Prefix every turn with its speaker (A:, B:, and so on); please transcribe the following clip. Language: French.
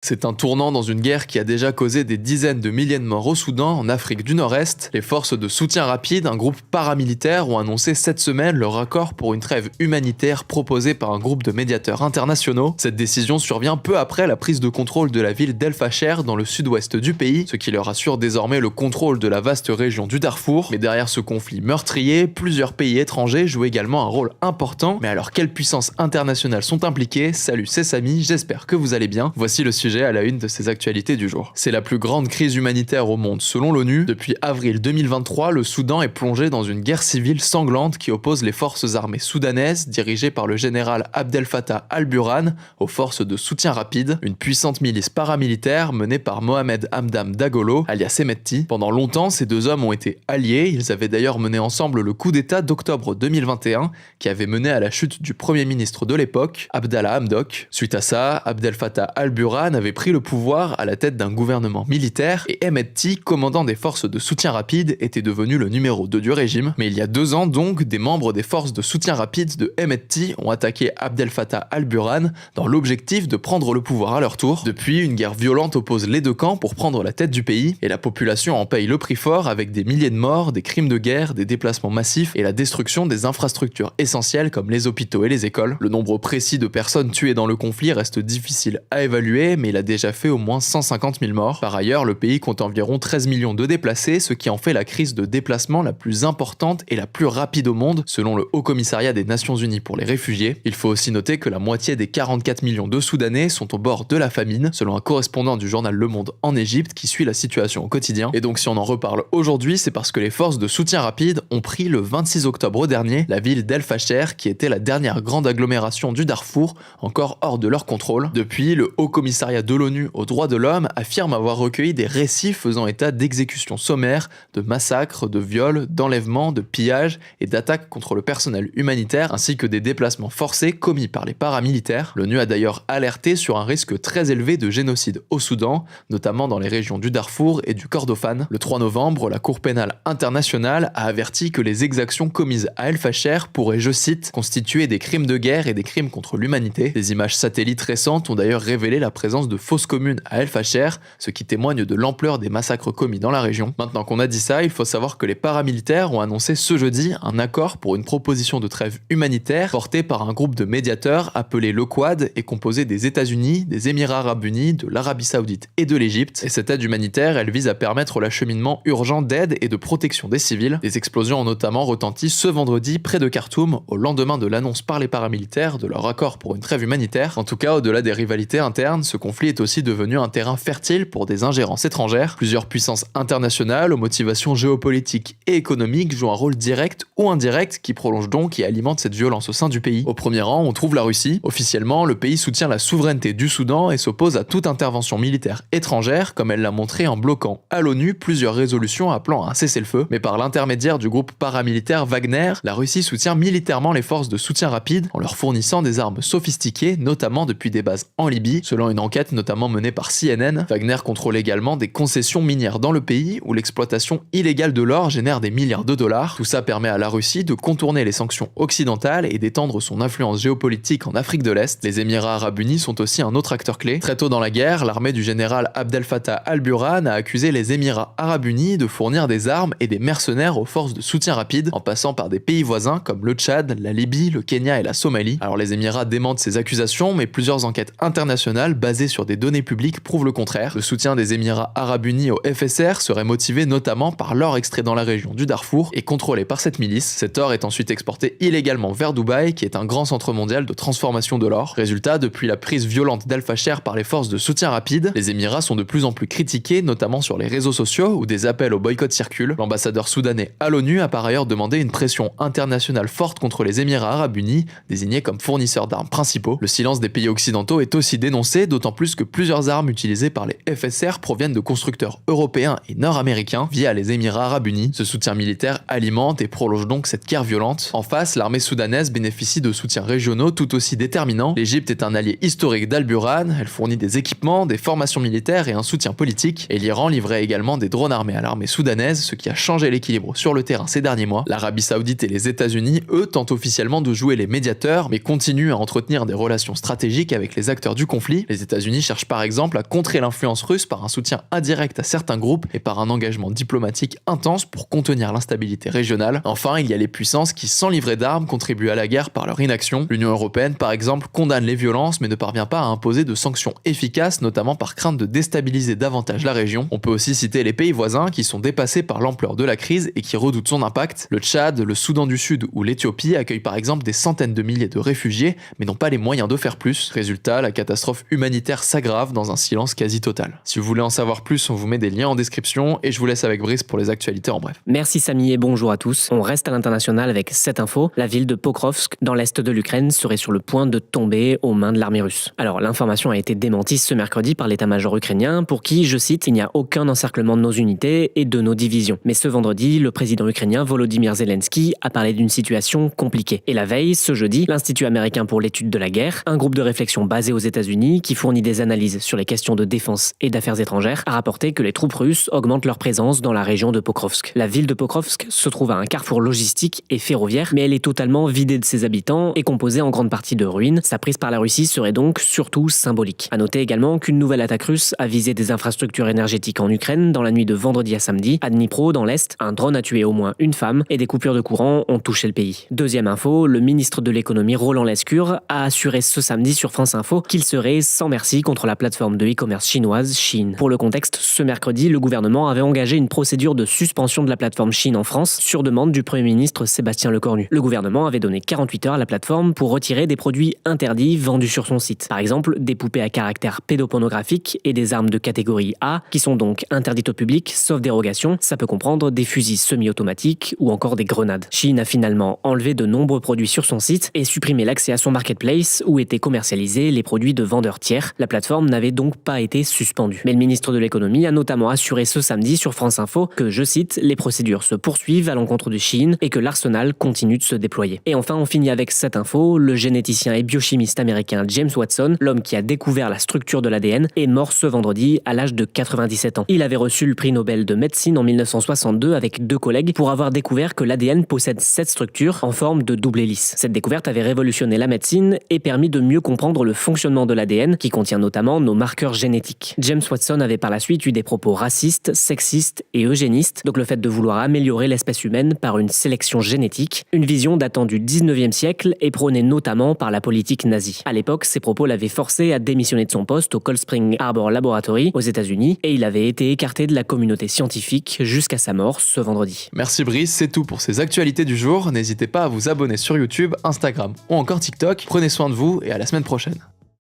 A: C'est un tournant dans une guerre qui a déjà causé des dizaines de milliers de morts au Soudan, en Afrique du Nord-Est. Les forces de soutien rapide, un groupe paramilitaire, ont annoncé cette semaine leur accord pour une trêve humanitaire proposée par un groupe de médiateurs internationaux. Cette décision survient peu après la prise de contrôle de la ville d'El Fasher dans le sud-ouest du pays, ce qui leur assure désormais le contrôle de la vaste région du Darfour. Mais derrière ce conflit meurtrier, plusieurs pays étrangers jouent également un rôle important. Mais alors quelles puissances internationales sont impliquées? Salut, c'est Samy, j'espère que vous allez bien. Voici le sujet à la une de ces actualités du jour. C'est la plus grande crise humanitaire au monde selon l'ONU. Depuis avril 2023, le Soudan est plongé dans une guerre civile sanglante qui oppose les forces armées soudanaises, dirigées par le général Abdel Fattah al-Burhan, aux forces de soutien rapide, une puissante milice paramilitaire menée par Mohamed Hamdan Dagalo, alias Hemedti. Pendant longtemps, ces deux hommes ont été alliés. Ils avaient d'ailleurs mené ensemble le coup d'État d'octobre 2021, qui avait mené à la chute du premier ministre de l'époque, Abdallah Hamdok. Suite à ça, Abdel Fattah al-Burhan avait pris le pouvoir à la tête d'un gouvernement militaire et Hemedti, commandant des forces de soutien rapide, était devenu le numéro 2 du régime. Mais il y a 2 ans donc, des membres des forces de soutien rapide de Hemedti ont attaqué Abdel Fattah al-Burhan dans l'objectif de prendre le pouvoir à leur tour. Depuis, une guerre violente oppose les deux camps pour prendre la tête du pays et la population en paye le prix fort avec des milliers de morts, des crimes de guerre, des déplacements massifs et la destruction des infrastructures essentielles comme les hôpitaux et les écoles. Le nombre précis de personnes tuées dans le conflit reste difficile à évaluer, mais il a déjà fait au moins 150 000 morts. Par ailleurs, le pays compte environ 13 millions de déplacés, ce qui en fait la crise de déplacement la plus importante et la plus rapide au monde, selon le Haut Commissariat des Nations Unies pour les réfugiés. Il faut aussi noter que la moitié des 44 millions de Soudanais sont au bord de la famine, selon un correspondant du journal Le Monde en Égypte qui suit la situation au quotidien. Et donc si on en reparle aujourd'hui, c'est parce que les forces de soutien rapide ont pris le 26 octobre dernier la ville d'El Fasher, qui était la dernière grande agglomération du Darfour, encore hors de leur contrôle. Depuis, le Haut Commissariat de l'ONU aux droits de l'homme affirme avoir recueilli des récits faisant état d'exécutions sommaires, de massacres, de viols, d'enlèvements, de pillages et d'attaques contre le personnel humanitaire, ainsi que des déplacements forcés commis par les paramilitaires. L'ONU a d'ailleurs alerté sur un risque très élevé de génocide au Soudan, notamment dans les régions du Darfour et du Kordofan. Le 3 novembre, la Cour pénale internationale a averti que les exactions commises à El Fasher pourraient, je cite, constituer des crimes de guerre et des crimes contre l'humanité. Des images satellites récentes ont d'ailleurs révélé la présence de fosses communes à El Fasher, ce qui témoigne de l'ampleur des massacres commis dans la région. Maintenant qu'on a dit ça, il faut savoir que les paramilitaires ont annoncé ce jeudi un accord pour une proposition de trêve humanitaire portée par un groupe de médiateurs appelé le Quad et composé des États-Unis, des Émirats arabes unis, de l'Arabie saoudite et de l'Égypte. Et cette aide humanitaire, elle vise à permettre l'acheminement urgent d'aide et de protection des civils. Des explosions ont notamment retenti ce vendredi près de Khartoum, au lendemain de l'annonce par les paramilitaires de leur accord pour une trêve humanitaire. En tout cas, au-delà des rivalités internes, ce conflit est aussi devenu un terrain fertile pour des ingérences étrangères. Plusieurs puissances internationales aux motivations géopolitiques et économiques jouent un rôle direct ou indirect qui prolonge donc et alimente cette violence au sein du pays. Au premier rang, on trouve la Russie. Officiellement, le pays soutient la souveraineté du Soudan et s'oppose à toute intervention militaire étrangère, comme elle l'a montré en bloquant à l'ONU plusieurs résolutions appelant à un cessez-le-feu. Mais par l'intermédiaire du groupe paramilitaire Wagner, la Russie soutient militairement les forces de soutien rapide en leur fournissant des armes sophistiquées, notamment depuis des bases en Libye. Selon une enquête notamment menée par CNN, Wagner contrôle également des concessions minières dans le pays où l'exploitation illégale de l'or génère des milliards de dollars. Tout ça permet à la Russie de contourner les sanctions occidentales et d'étendre son influence géopolitique en Afrique de l'Est. Les Émirats arabes unis sont aussi un autre acteur clé. Très tôt dans la guerre, l'armée du général Abdel Fattah al-Burhan a accusé les Émirats arabes unis de fournir des armes et des mercenaires aux forces de soutien rapide, en passant par des pays voisins comme le Tchad, la Libye, le Kenya et la Somalie. Alors les Émirats démentent ces accusations, mais plusieurs enquêtes internationales basées sur des données publiques prouvent le contraire. Le soutien des Émirats arabes unis au FSR serait motivé notamment par l'or extrait dans la région du Darfour et contrôlé par cette milice. Cet or est ensuite exporté illégalement vers Dubaï, qui est un grand centre mondial de transformation de l'or. Résultat, depuis la prise violente d'El Fasher par les forces de soutien rapide, les Émirats sont de plus en plus critiqués, notamment sur les réseaux sociaux où des appels au boycott circulent. L'ambassadeur soudanais à l'ONU a par ailleurs demandé une pression internationale forte contre les Émirats arabes unis, désignés comme fournisseurs d'armes principaux. Le silence des pays occidentaux est aussi dénoncé, d'autant plus que plusieurs armes utilisées par les FSR proviennent de constructeurs européens et nord-américains via les Émirats arabes unis. Ce soutien militaire alimente et prolonge donc cette guerre violente. En face, l'armée soudanaise bénéficie de soutiens régionaux tout aussi déterminants. L'Égypte est un allié historique d'Al-Burhan, elle fournit des équipements, des formations militaires et un soutien politique. Et l'Iran livrait également des drones armés à l'armée soudanaise, ce qui a changé l'équilibre sur le terrain ces derniers mois. L'Arabie saoudite et les États-Unis, eux, tentent officiellement de jouer les médiateurs, mais continuent à entretenir des relations stratégiques avec les acteurs du conflit. Les États-Unis États-Unis cherchent par exemple à contrer l'influence russe par un soutien indirect à certains groupes et par un engagement diplomatique intense pour contenir l'instabilité régionale. Enfin, il y a les puissances qui, sans livrer d'armes, contribuent à la guerre par leur inaction. L'Union européenne, par exemple, condamne les violences mais ne parvient pas à imposer de sanctions efficaces, notamment par crainte de déstabiliser davantage la région. On peut aussi citer les pays voisins qui sont dépassés par l'ampleur de la crise et qui redoutent son impact. Le Tchad, le Soudan du Sud ou l'Éthiopie accueillent par exemple des centaines de milliers de réfugiés mais n'ont pas les moyens de faire plus. Résultat, la catastrophe humanitaire s'aggrave dans un silence quasi total. Si vous voulez en savoir plus, on vous met des liens en description et je vous laisse avec Brice pour les actualités en bref.
B: Merci Samy et bonjour à tous. On reste à l'international avec cette info. La ville de Pokrovsk, dans l'est de l'Ukraine, serait sur le point de tomber aux mains de l'armée russe. Alors l'information a été démentie ce mercredi par l'état-major ukrainien pour qui, je cite, il n'y a aucun encerclement de nos unités et de nos divisions. Mais ce vendredi, le président ukrainien Volodymyr Zelensky a parlé d'une situation compliquée. Et la veille, ce jeudi, l'Institut américain pour l'étude de la guerre, un groupe de réflexion basé aux États-Unis qui fournit des analyses sur les questions de défense et d'affaires étrangères, a rapporté que les troupes russes augmentent leur présence dans la région de Pokrovsk. La ville de Pokrovsk se trouve à un carrefour logistique et ferroviaire, mais elle est totalement vidée de ses habitants et composée en grande partie de ruines. Sa prise par la Russie serait donc surtout symbolique. À noter également qu'une nouvelle attaque russe a visé des infrastructures énergétiques en Ukraine dans la nuit de vendredi à samedi. À Dnipro, dans l'Est, un drone a tué au moins une femme et des coupures de courant ont touché le pays. Deuxième info, le ministre de l'économie Roland Lescure a assuré ce samedi sur France Info qu'il serait sans merci contre la plateforme de e-commerce chinoise Shein. Pour le contexte, ce mercredi, le gouvernement avait engagé une procédure de suspension de la plateforme Shein en France sur demande du Premier ministre Sébastien Lecornu. Le gouvernement avait donné 48 heures à la plateforme pour retirer des produits interdits vendus sur son site. Par exemple, des poupées à caractère pédopornographique et des armes de catégorie A qui sont donc interdites au public sauf dérogation. Ça peut comprendre des fusils semi-automatiques ou encore des grenades. Shein a finalement enlevé de nombreux produits sur son site et supprimé l'accès à son marketplace où étaient commercialisés les produits de vendeurs tiers. La plateforme n'avait donc pas été suspendue. Mais le ministre de l'économie a notamment assuré ce samedi sur France Info que, je cite, les procédures se poursuivent à l'encontre de Shein et que l'arsenal continue de se déployer. Et enfin, on finit avec cette info, le généticien et biochimiste américain James Watson, l'homme qui a découvert la structure de l'ADN, est mort ce vendredi à l'âge de 97 ans. Il avait reçu le prix Nobel de médecine en 1962 avec 2 collègues pour avoir découvert que l'ADN possède 7 structures en forme de double hélice. Cette découverte avait révolutionné la médecine et permis de mieux comprendre le fonctionnement de l'ADN qui contient notamment nos marqueurs génétiques. James Watson avait par la suite eu des propos racistes, sexistes et eugénistes, donc le fait de vouloir améliorer l'espèce humaine par une sélection génétique, une vision datant du 19e siècle et prônée notamment par la politique nazie. À l'époque, ces propos l'avaient forcé à démissionner de son poste au Cold Spring Harbor Laboratory aux États-Unis et il avait été écarté de la communauté scientifique jusqu'à sa mort ce vendredi.
A: Merci Brice, c'est tout pour ces actualités du jour. N'hésitez pas à vous abonner sur YouTube, Instagram ou encore TikTok. Prenez soin de vous et à la semaine prochaine.